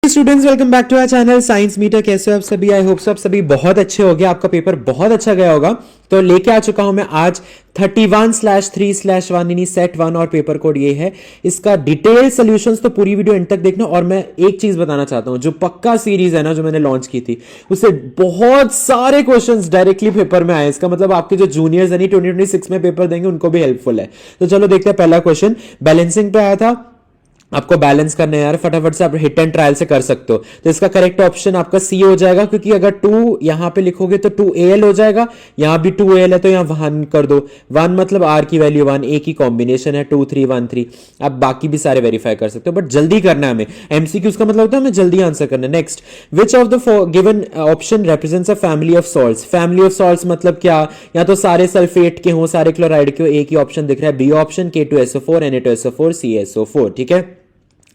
Students, welcome back to our channel science meter. कैसे हो आप सभी? आई होप सब सभी बहुत अच्छे हो गए, आपका पेपर बहुत अच्छा गया होगा। तो लेके आ चुका हूं मैं आज 31/3/1 यानी सेट 1 और पेपर कोड ये है। इसका डिटेल सॉल्यूशंस तो पूरी वीडियो एंड तक देखना। और मैं एक चीज बताना चाहता हूं, जो पक्का सीरीज है ना, जो मैंने लॉन्च की थी, उससे बहुत सारे क्वेश्चंस डायरेक्टली पेपर में आए। इसका मतलब आपके जो जूनियर्स यानी 2026 में पेपर देंगे उनको भी हेल्पफुल है। तो चलो देखते हैं। पहला क्वेश्चन बैलेंसिंग पे आया था। आपको बैलेंस करना है यार, फटाफट से आप हिट एंड ट्रायल से कर सकते हो। तो इसका करेक्ट ऑप्शन आपका सी हो जाएगा, क्योंकि अगर 2 यहां पे लिखोगे तो 2al हो जाएगा। यहां भी 2al है तो यहां 1 कर दो। 1 मतलब r की वैल्यू 1, a की कॉम्बिनेशन है 2 3 1 3। आप बाकी भी सारे वेरीफाई कर सकते हो, बट जल्दी करना है हमें। एमसीक्यूज का मतलब होता है हमें जल्दी आंसर करना है। Next, which of the given option represents a family of salts? Family of salts मतलब क्या? या तो सारे सल्फेट के हो, सारे क्लोराइड के हो। एक ही ऑप्शन दिख रहा है, B option K2SO4 Na2SO4 CaSO4। ठीक है।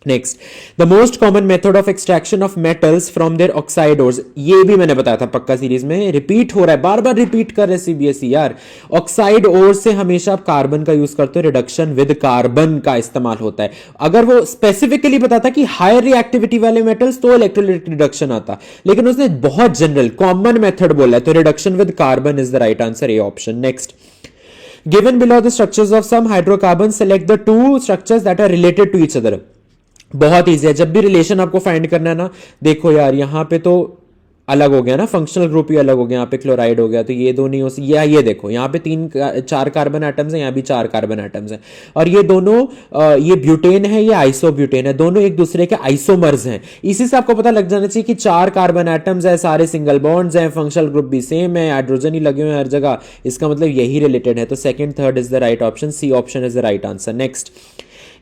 Next, the most common method of extraction of metals from their oxide ores. ये भी मैंने बताया था पक्का सीरीज में, रिपीट हो रहा है, बार बार रिपीट कर रहे सीबीएसई यार। ऑक्साइड ओर से हमेशा आप कार्बन का यूज करते हो, रिडक्शन विद कार्बन का इस्तेमाल होता है। अगर वो स्पेसिफिकली बताता कि हायर रिएक्टिविटी वाले मेटल्स तो इलेक्ट्रोलाइट रिडक्शन आता, लेकिन उसने बहुत जनरल कॉमन मेथड बोला है, तो reduction with carbon is the right answer, A option. Next, given below the structures of some hydrocarbons, select the two structures that are related to each other। बहुत easy है, जब भी relation आपको find करना है ना, देखो यार यहां पे तो अलग हो गया ना, फंक्शनल ग्रुप ही अलग हो गया। यहाँ पे क्लोराइड हो गया, तो ये दो नहीं हो सकती। ये देखो यहाँ पे 4 कार्बन एटम्स हैं, यहाँ भी 4 कार्बन एटम्स हैं। और ये दोनों ये ब्यूटेन है, ये आइसोब्यूटेन है, दोनों एक दूसरे के आइसोमर्स हैं। इसी से आपको पता लग जाना चाहिए कि 4 कार्बन एटम्स है, सारे सिंगल बॉन्ड्स हैं, फंक्शनल ग्रुप भी सेम है, हाइड्रोजन ही लगे हुए हैं हर जगह। इसका मतलब यही रिलेटेड है। तो second third is the right option, C option is the right answer. Next,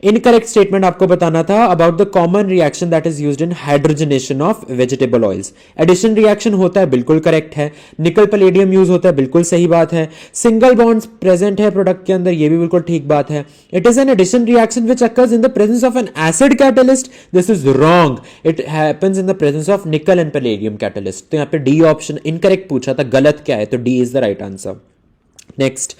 incorrect statement आपको बताना था about the common reaction that is used in hydrogenation of vegetable oils. Addition reaction होता है, बिल्कुल करेक्ट है। निकल पैलेडियम यूज होता है, बिल्कुल सही बात है। सिंगल बॉन्ड्स प्रेजेंट है प्रोडक्ट के अंदर, ये भी बिल्कुल ठीक बात है। It is an addition reaction which occurs in the presence of an acid catalyst, this is wrong. It happens in the presence of nickel and palladium catalyst. तो यहाँ पे डी ऑप्शन इनकरेक्ट पूछा था, गलत क्या है, तो D is the right answer. Next,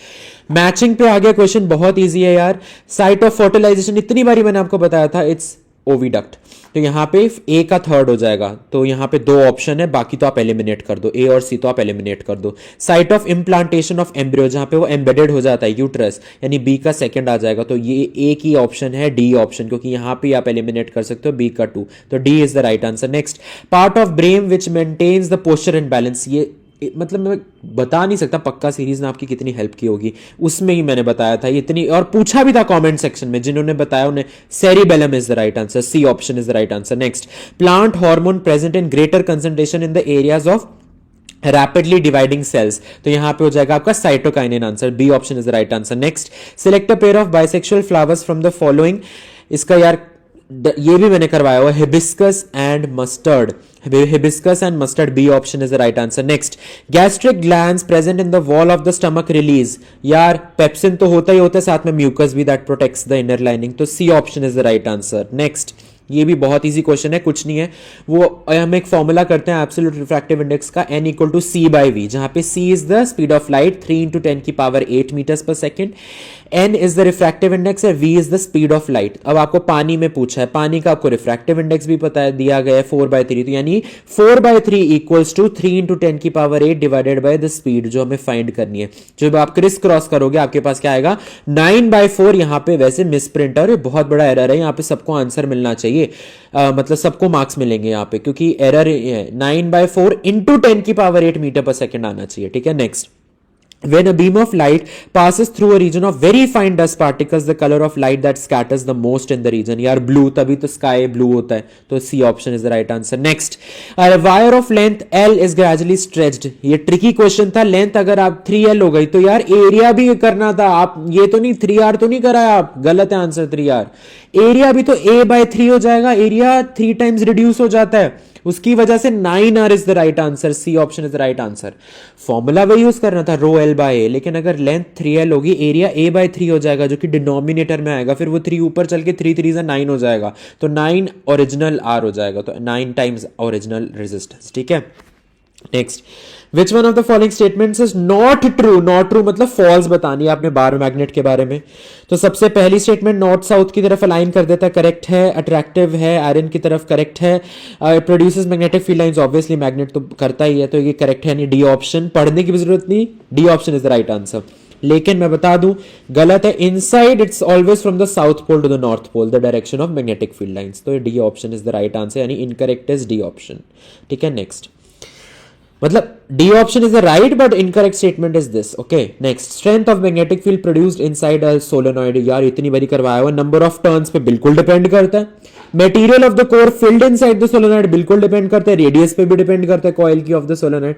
matching पे आ गया क्वेश्चन, बहुत इजी है यार। साइट ऑफ फर्टिलाइजेशन इतनी बारी मैंने आपको बताया था, इट्स ओविडक्ट। तो यहां पे ए का थर्ड हो जाएगा, तो यहां पे 2 ऑप्शन है, बाकी तो आप एलिमिनेट कर दो, ए और सी तो आप एलिमिनेट कर दो। Site of implantation of embryo, जहां पे वो एम्बेडेड हो जाता है यूट्रस, यानी बी का सेकंड आ जाएगा। तो ये ए की ऑप्शन है, डी ऑप्शन, क्योंकि यहां पे आप एलिमिनेट कर सकते हो बी का 2, तो D is the right answer. Next, part of brain which maintains the posture and balance. ये मतलब मैं बता नहीं सकता पक्का सीरीज ने आपकी कितनी हेल्प की होगी, उसमें ही मैंने बताया था इतनी। और पूछा भी था कमेंट सेक्शन में, जिन्होंने बताया उन्हें cerebellum is the right answer, C option is the right answer. Next, plant hormone present in greater concentration in the areas of rapidly dividing cells. तो यहां पे हो जाएगा आपका cytokinin answer, B option is the right answer. Next, select a pair of bisexual flowers from the following. इसका यार ये भी मैंने करवाया हुआ, hibiscus and mustard, hibiscus and mustard, B option is the right answer. Next, gastric glands present in the wall of the stomach release. यार pepsin तो होता ही होता है, साथ में म्यूकस भी that protects the inner lining, तो C option is the right answer. Next, ये भी बहुत इजी क्वेश्चन है, कुछ नहीं है वो, हम एक फॉर्मूला करते हैं एब्सोल्यूट रिफ्रैक्टिव इंडेक्स का, n equal to c by v, जहां पे c is the speed of light 3 into 10 की पावर 8 मीटर्स पर second, n is the refractive index है, v is the speed of light. अब आपको पानी में पूछा है, पानी का आपको रिफ्रैक्टिव इंडेक्स भी पता है, दिया गया है 4/3, तो यानी 4/3 इक्वल्स टू 3 into 10 की पावर 8 डिवाइडेड बाय द स्पीड, जो हमें फाइंड करनी है। जब आप क्रिस क्रॉस करोगे आपके पास क्या आएगा, 9/4। यहां पे वैसे मिसप्रिंट है और बहुत बड़ा एरर है, यहां पे सबको आंसर मिलना चाहिए, मतलब सबको मार्क्स मिलेंगे यहाँ पे, क्योंकि एरर है। 9/4 into 10 की पावर 8 मीटर पर सेकेंड आना चाहिए। ठीक है। Next, when a beam of light passes through a region of very fine dust particles, the color of light that scatters the most in the region, यार blue, तभी तो sky blue होता है, तो C option is the right answer. Next, a wire of length L is gradually stretched, ये tricky question था। Length अगर आप 3L हो गई तो यार एरिया भी करना था, आप ये तो नहीं 3R तो नहीं कराया आप, गलत है आंसर 3R। एरिया भी तो A/3 हो जाएगा, एरिया 3 टाइम्स रिड्यूस हो जाता है, उसकी वजह से 9R is the right answer, C option is the right answer. Formula वही यूज करना था, रो L बाय A, लेकिन अगर लेंथ 3L होगी, एरिया A/3 हो जाएगा, जो कि डिनोमिनेटर में आएगा, फिर वो 3 ऊपर चल के 3 3 9 हो जाएगा, तो 9 ओरिजिनल R हो जाएगा, तो 9 टाइम्स ओरिजिनल रेजिस्टेंस। ठीक है। Next, which one of the following statements is not true? Not true मतलब फॉल्स बतानी है आपने बार मैग्नेट के बारे में। तो सबसे पहली स्टेटमेंट नॉर्थ साउथ की तरफ अलाइन कर देता है, करेक्ट है। अट्रैक्टिव है, आयरन की तरफ, करेक्ट है। Produces magnetic field lines, obviously magnet तो करता ही है, तो ये करेक्ट है नहीं। डी ऑप्शन पढ़ने की भी जरूरत नहीं, D option is the right answer. लेकिन मैं बता दूं गलत है, inside it's always from the south pole to the north pole the direction of magnetic field lines. तो D option is the right answer, यानी इनकरेक्ट इज डी ऑप्शन। ठीक है, नेक्स्ट, मतलब D option is the right but incorrect statement is this. Okay, next, strength of magnetic field produced inside a solenoid. यार इतनी बड़ी करवाया हुआ, number of turns पे बिल्कुल डिपेंड करता है। Material of the core field inside the solenoid बिल्कुल डिपेंड करता है। रेडियस पे भी डिपेंड करता है कॉइल की ऑफ द सोलेनॉइड।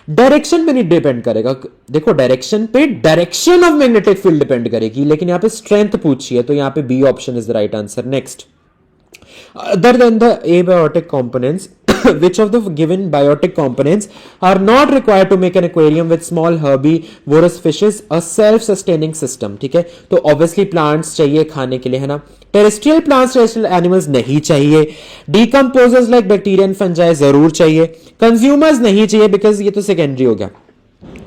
डायरेक्शन पे नहीं डिपेंड करेगा। देखो डायरेक्शन पे direction of magnetic field depend करेगी, लेकिन यहाँ पे स्ट्रेंथ पूछी है, तो यहाँ पे B option is the right answer. Next, other than the abiotic components, which of the given biotic components are not required to make an aquarium with small herbivorous fishes a self-sustaining system? ठीक है, तो obviously plants चाहिए खाने के लिए, है ना। Terrestrial plants, terrestrial animals नहीं चाहिए। Decomposers like bacteria and fungi जरूर चाहिए। कंज्यूमर्स नहीं चाहिए बिकॉज ये तो सेकेंडरी हो गया,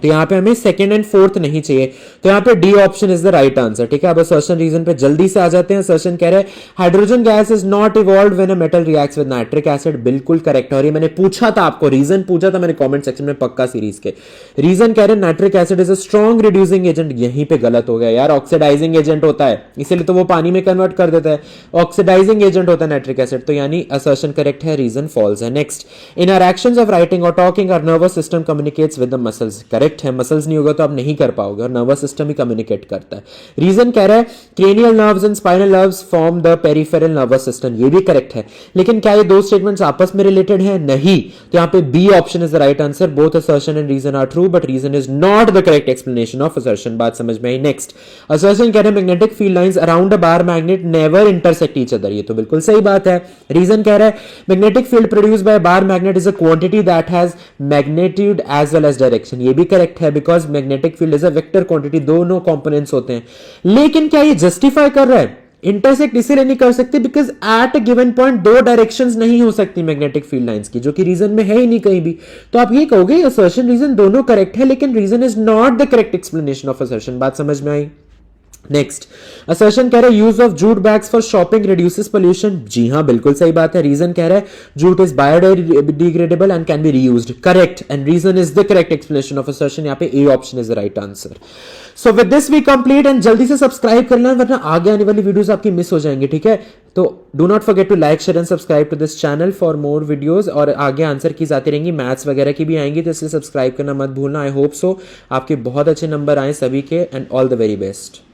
तो यहाँ पे हमें सेकंड एंड फोर्थ नहीं चाहिए, तो यहाँ पे D option is the right answer. ठीक है, अब असर्शन रीजन पे जल्दी से आ जाते हैं। असर्शन कह रहे हैं hydrogen gas is not evolved when a metal reacts with nitric acid. बिल्कुल करेक्ट है, और ये मैंने पूछा था आपको, रीजन पूछा था मैंने कमेंट सेक्शन में पक्का सीरीज के। रीजन कह रहे हैं nitric acid is a strong reducing agent. यहीं पे गलत हो गया यार, ऑक्सीडाइजिंग एजेंट होता है, इसीलिए तो वो पानी में कन्वर्ट कर देता है। ऑक्सीडाइजिंग एजेंट होता है नाइट्रिक एसिड, तो यानी असर्शन करेक्ट है, रीजन फॉल्स है। Next, in our actions of writing और talking our nervous system communicates with the muscles. Correct है, मसल्स नहीं होगा तो आप नहीं कर पाओगे, और नर्वस सिस्टम ही कम्युनिकेट करता है। रीजन कह रहा है cranial nerves and spinal nerves form the peripheral nervous system. ये भी करेक्ट है, लेकिन क्या ये दो स्टेटमेंट्स आपस में रिलेटेड है? नहीं, तो यहाँ पे B option is the right answer. Both assertion and reason are true but reason is not the correct explanation of assertion. बात समझ में आई? नेक्स्ट, असर्शन कह रहे हैं magnetic field lines around a bar magnet never intersect each other. ये तो बिल्कुल सही बात है। रीजन कह रहा है magnetic field produced by bar magnet is a quantity that has magnitude as well as direction. ये भी करेक्ट है because magnetic field is a vector quantity, दोनों कंपोनेंट्स होते हैं। लेकिन क्या ये जस्टिफाई कर रहा है? इंटरसेक्ट इसीलिए नहीं कर सकते because at a given point दो डायरेक्शंस नहीं हो सकती मैग्नेटिक फील्ड लाइंस की, जो कि रीजन में है ही नहीं कहीं भी। तो आप ये कहोगे असर्शन रीजन दोनों करेक्ट है, लेकिन reason is not the correct explanation of assertion. बात समझ में आई? नेक्स्ट, असर्शन कह रहा है use of jute bags for shopping reduces pollution. जी हां, बिल्कुल सही बात है। रीजन कह रहा है jute is biodegradable and can be reused. Correct, and reason is the correct explanation of assertion. यहाँ पे A option is the right answer. So with this we complete, and जल्दी से सब्सक्राइब कर लेना वरना आगे आने वाली वीडियोस आपकी मिस हो जाएंगी। ठीक है, तो do not forget to like share and subscribe to this channel for more videos, और आगे आंसर की जाती रहेंगी, मैथ्स वगैरह की भी आएंगी, तो इसलिए सब्सक्राइब करना मत भूलना। आई होप सो आपके बहुत अच्छे नंबर आए सभी के, and all the very best.